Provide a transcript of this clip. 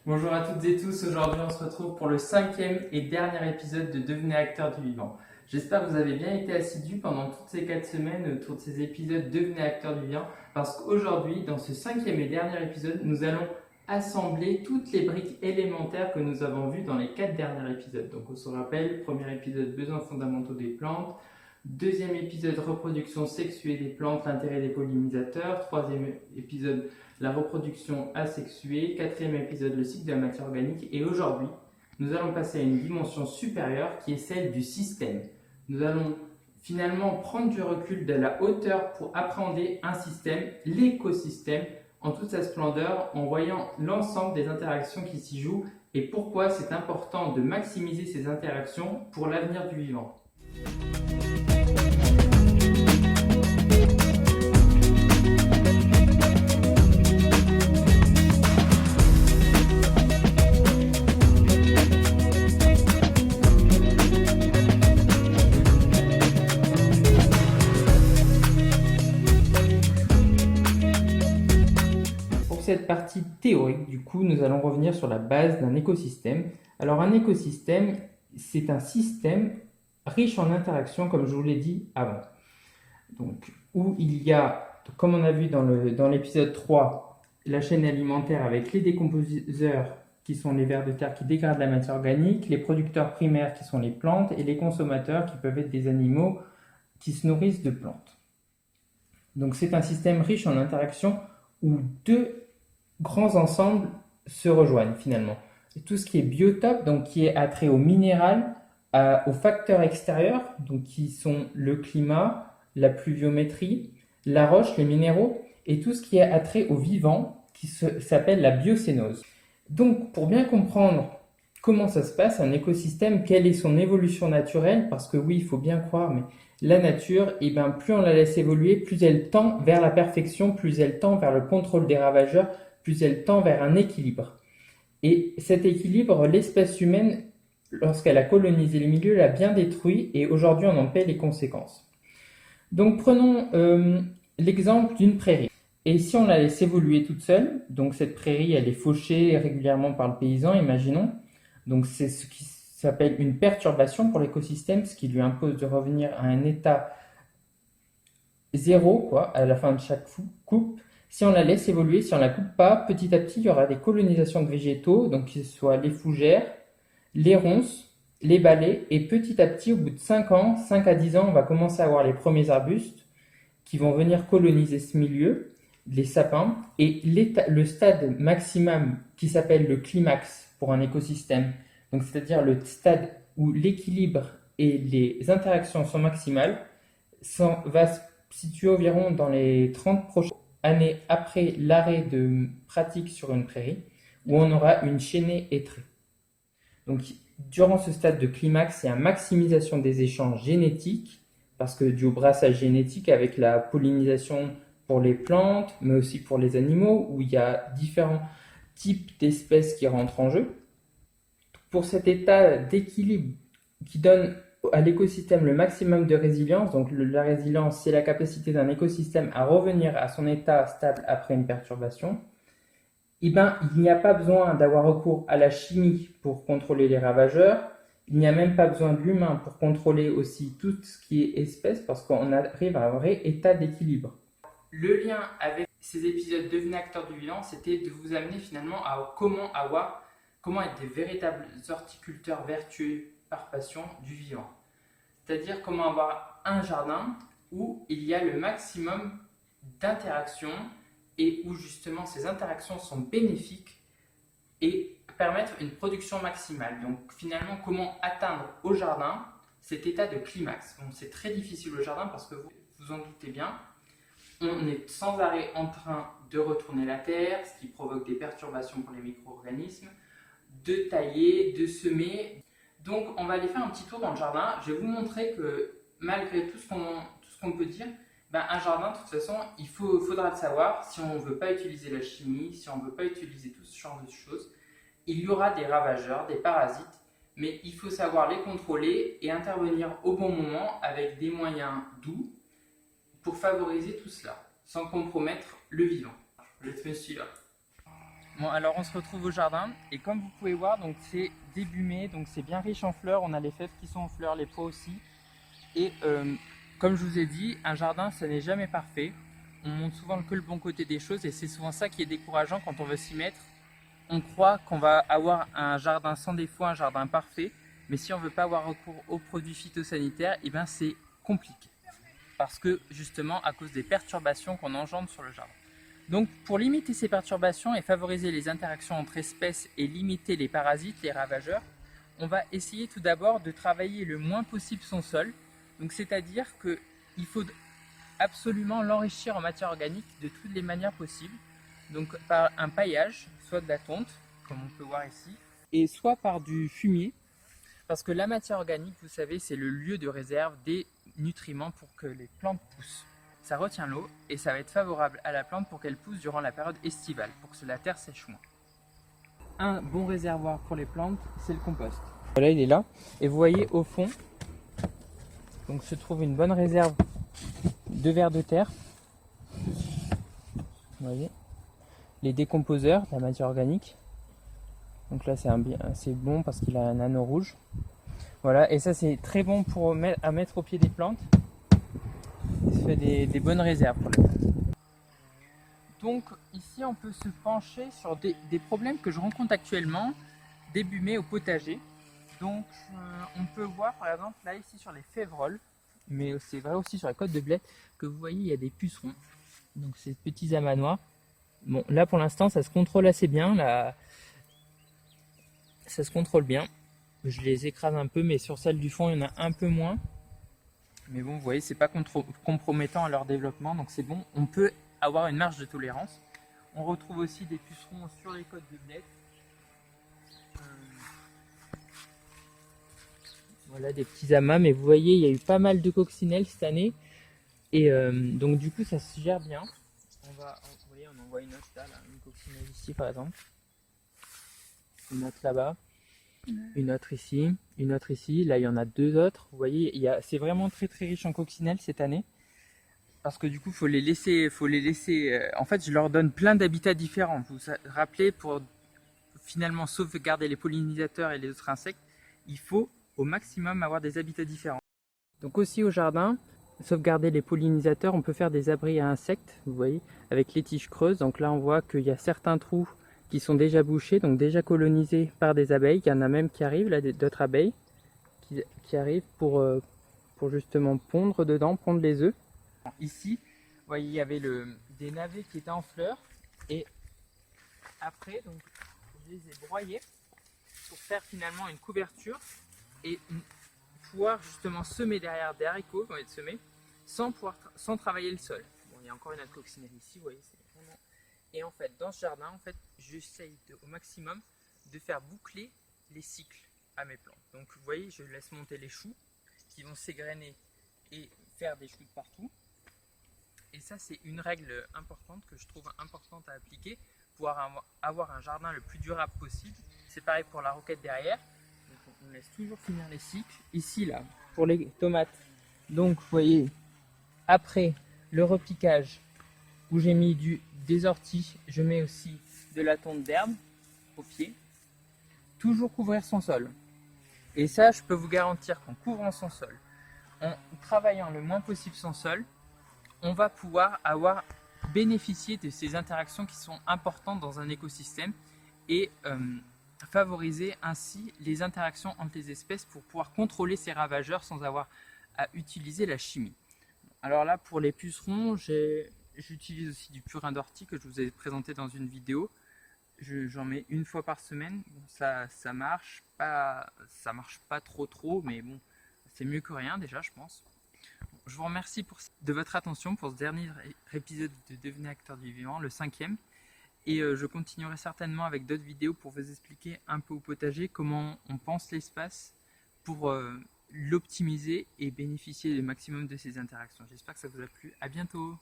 Bonjour à toutes et tous, aujourd'hui on se retrouve pour le cinquième et dernier épisode de Devenez acteur du vivant. J'espère que vous avez bien été assidus pendant toutes ces 4 semaines autour de ces épisodes Devenez acteur du vivant, parce qu'aujourd'hui, dans ce cinquième et dernier épisode, nous allons assembler toutes les briques élémentaires que nous avons vues dans les 4 derniers épisodes. Donc on se rappelle, premier épisode, besoins fondamentaux des plantes, deuxième épisode, reproduction sexuée des plantes, l'intérêt des pollinisateurs, troisième épisode, la reproduction asexuée, quatrième épisode, le cycle de la matière organique, et aujourd'hui, nous allons passer à une dimension supérieure qui est celle du système. Nous allons finalement prendre du recul de la hauteur pour appréhender un système, l'écosystème, en toute sa splendeur, en voyant l'ensemble des interactions qui s'y jouent et pourquoi c'est important de maximiser ces interactions pour l'avenir du vivant. Pour cette partie théorique, du coup, nous allons revenir sur la base d'un écosystème. Alors, un écosystème, c'est un système riche en interactions, comme je vous l'ai dit avant. Donc, où il y a, comme on a vu dans l'épisode 3, la chaîne alimentaire avec les décomposeurs qui sont les vers de terre qui dégradent la matière organique, les producteurs primaires qui sont les plantes et les consommateurs qui peuvent être des animaux qui se nourrissent de plantes. Donc c'est un système riche en interactions où deux grands ensembles se rejoignent finalement. Tout ce qui est biotope, donc qui est attrait au minéral, aux facteurs extérieurs, donc qui sont le climat, la pluviométrie, la roche, les minéraux, et tout ce qui est attrait au vivant, qui s'appelle la biocénose. Donc pour bien comprendre comment ça se passe, un écosystème, quelle est son évolution naturelle, parce que oui, il faut bien croire, mais la nature, plus on la laisse évoluer, plus elle tend vers la perfection, plus elle tend vers le contrôle des ravageurs, plus elle tend vers un équilibre. Et cet équilibre, l'espèce humaine, lorsqu'elle a colonisé les milieux, l'a bien détruit et aujourd'hui on en paie les conséquences. Donc prenons l'exemple d'une prairie. Et si on la laisse évoluer toute seule, donc cette prairie elle est fauchée régulièrement par le paysan, imaginons, donc c'est ce qui s'appelle une perturbation pour l'écosystème, ce qui lui impose de revenir à un état zéro à la fin de chaque coupe. Si on la laisse évoluer, si on la coupe pas, petit à petit, il y aura des colonisations de végétaux, donc que ce soit les fougères, les ronces, les balais, et petit à petit, au bout de 5 ans, 5 à 10 ans, on va commencer à avoir les premiers arbustes qui vont venir coloniser ce milieu, les sapins, et le stade maximum qui s'appelle le climax pour un écosystème, donc c'est-à-dire le stade où l'équilibre et les interactions sont maximales, va se situer environ dans les 30 prochaines années après l'arrêt de pratique sur une prairie, où on aura une chaînée étrée. Donc, durant ce stade de climax, il y a une maximisation des échanges génétiques, parce que dû au brassage génétique avec la pollinisation pour les plantes, mais aussi pour les animaux, où il y a différents types d'espèces qui rentrent en jeu. Pour cet état d'équilibre qui donne à l'écosystème le maximum de résilience, donc la résilience, c'est la capacité d'un écosystème à revenir à son état stable après une perturbation, il n'y a pas besoin d'avoir recours à la chimie pour contrôler les ravageurs, il n'y a même pas besoin de l'humain pour contrôler aussi tout ce qui est espèce, parce qu'on arrive à un vrai état d'équilibre. Le lien avec ces épisodes Devenez acteur du vivant, c'était de vous amener finalement à comment être des véritables horticulteurs vertueux par passion du vivant. C'est-à-dire comment avoir un jardin où il y a le maximum d'interactions et où justement ces interactions sont bénéfiques et permettre une production maximale. Donc finalement, comment atteindre au jardin cet état de climax. Bon, c'est très difficile au jardin parce que vous en doutez bien, on est sans arrêt en train de retourner la terre, ce qui provoque des perturbations pour les micro-organismes, de tailler, de semer. Donc on va aller faire un petit tour dans le jardin. Je vais vous montrer que malgré tout ce qu'on peut dire, un jardin, de toute façon, il faudra le savoir. Si on ne veut pas utiliser la chimie, si on ne veut pas utiliser tout ce genre de choses, il y aura des ravageurs, des parasites, mais il faut savoir les contrôler et intervenir au bon moment avec des moyens doux pour favoriser tout cela, sans compromettre le vivant. Je te suis là. Bon, alors on se retrouve au jardin et comme vous pouvez voir, donc c'est début mai, donc c'est bien riche en fleurs. On a les fèves qui sont en fleurs, les pois aussi. Et comme je vous ai dit, un jardin, ça n'est jamais parfait. On montre souvent que le bon côté des choses et c'est souvent ça qui est décourageant quand on veut s'y mettre. On croit qu'on va avoir un jardin sans défaut, un jardin parfait, mais si on ne veut pas avoir recours aux produits phytosanitaires, et ben c'est compliqué. Parce que justement à cause des perturbations qu'on engendre sur le jardin. Donc pour limiter ces perturbations et favoriser les interactions entre espèces et limiter les parasites, les ravageurs, on va essayer tout d'abord de travailler le moins possible son sol. Donc c'est-à-dire qu'il faut absolument l'enrichir en matière organique de toutes les manières possibles. Donc par un paillage, soit de la tonte, comme on peut voir ici, et soit par du fumier. Parce que la matière organique, vous savez, c'est le lieu de réserve des nutriments pour que les plantes poussent. Ça retient l'eau et ça va être favorable à la plante pour qu'elle pousse durant la période estivale, pour que la terre sèche moins. Un bon réservoir pour les plantes, c'est le compost. Voilà, il est là. Et vous voyez au fond, donc se trouve une bonne réserve de vers de terre. Vous voyez, les décomposeurs de la matière organique. Donc là, c'est bon parce qu'il a un anneau rouge. Voilà, et ça c'est très bon à mettre au pied des plantes. Ça fait des bonnes réserves pour les plantes. Donc ici on peut se pencher sur des problèmes que je rencontre actuellement début mai au potager. Donc on peut voir par exemple là ici sur les févroles, mais c'est vrai aussi sur la côte de blé, que vous voyez il y a des pucerons. Donc ces petits amas noirs. Bon là pour l'instant ça se contrôle assez bien, là, ça se contrôle bien. Je les écrase un peu, mais sur celle du fond il y en a un peu moins. Mais bon, vous voyez, c'est pas compromettant à leur développement, donc c'est bon. On peut avoir une marge de tolérance. On retrouve aussi des pucerons sur les côtes de blé. Voilà, des petits amas, mais vous voyez, il y a eu pas mal de coccinelles cette année. Et donc du coup, ça se gère bien. Vous voyez, on en voit une autre là, une coccinelle ici par exemple. Une autre là-bas. Une autre ici, une autre ici, là il y en a deux autres. Vous voyez, c'est vraiment très très riche en coccinelles cette année. Parce que du coup, faut les laisser. En fait, je leur donne plein d'habitats différents. Vous vous rappelez, pour finalement sauvegarder les pollinisateurs et les autres insectes, il faut au maximum avoir des habitats différents. Donc aussi au jardin, sauvegarder les pollinisateurs, on peut faire des abris à insectes, vous voyez, avec les tiges creuses. Donc là, on voit qu'il y a certains trous qui sont déjà bouchés, donc déjà colonisés par des abeilles. Il y en a même qui arrivent, là, d'autres abeilles qui arrivent pour justement pondre dedans, pondre les œufs. Ici, vous voyez, il y avait des navets qui étaient en fleurs et après, donc, je les ai broyés pour faire finalement une couverture et pouvoir justement semer derrière des haricots qui vont être semés sans travailler le sol. Bon, il y a encore une autre coccinelle ici, vous voyez, c'est vraiment... Et en fait, dans ce jardin, en fait, j'essaye au maximum de faire boucler les cycles à mes plantes. Donc, vous voyez, je laisse monter les choux qui vont s'égrener et faire des choux de partout. Et ça, c'est une règle importante que je trouve importante à appliquer pour avoir un jardin le plus durable possible. C'est pareil pour la roquette derrière. Donc, on laisse toujours finir les cycles. Ici, là, pour les tomates. Donc, vous voyez, après le repiquage où j'ai mis des orties, je mets aussi de la tonte d'herbe au pied. Toujours couvrir son sol. Et ça, je peux vous garantir qu'en couvrant son sol, en travaillant le moins possible son sol, on va pouvoir bénéficier de ces interactions qui sont importantes dans un écosystème et favoriser ainsi les interactions entre les espèces pour pouvoir contrôler ces ravageurs sans avoir à utiliser la chimie. Alors là, pour les pucerons, j'utilise aussi du purin d'ortie que je vous ai présenté dans une vidéo. J'en mets une fois par semaine. Bon, ça marche pas trop, mais bon, c'est mieux que rien déjà, je pense. Je vous remercie de votre attention pour ce dernier épisode de Devenez acteur du vivant, le 5e. Et je continuerai certainement avec d'autres vidéos pour vous expliquer un peu au potager comment on pense l'espace pour l'optimiser et bénéficier le maximum de ces interactions. J'espère que ça vous a plu. À bientôt!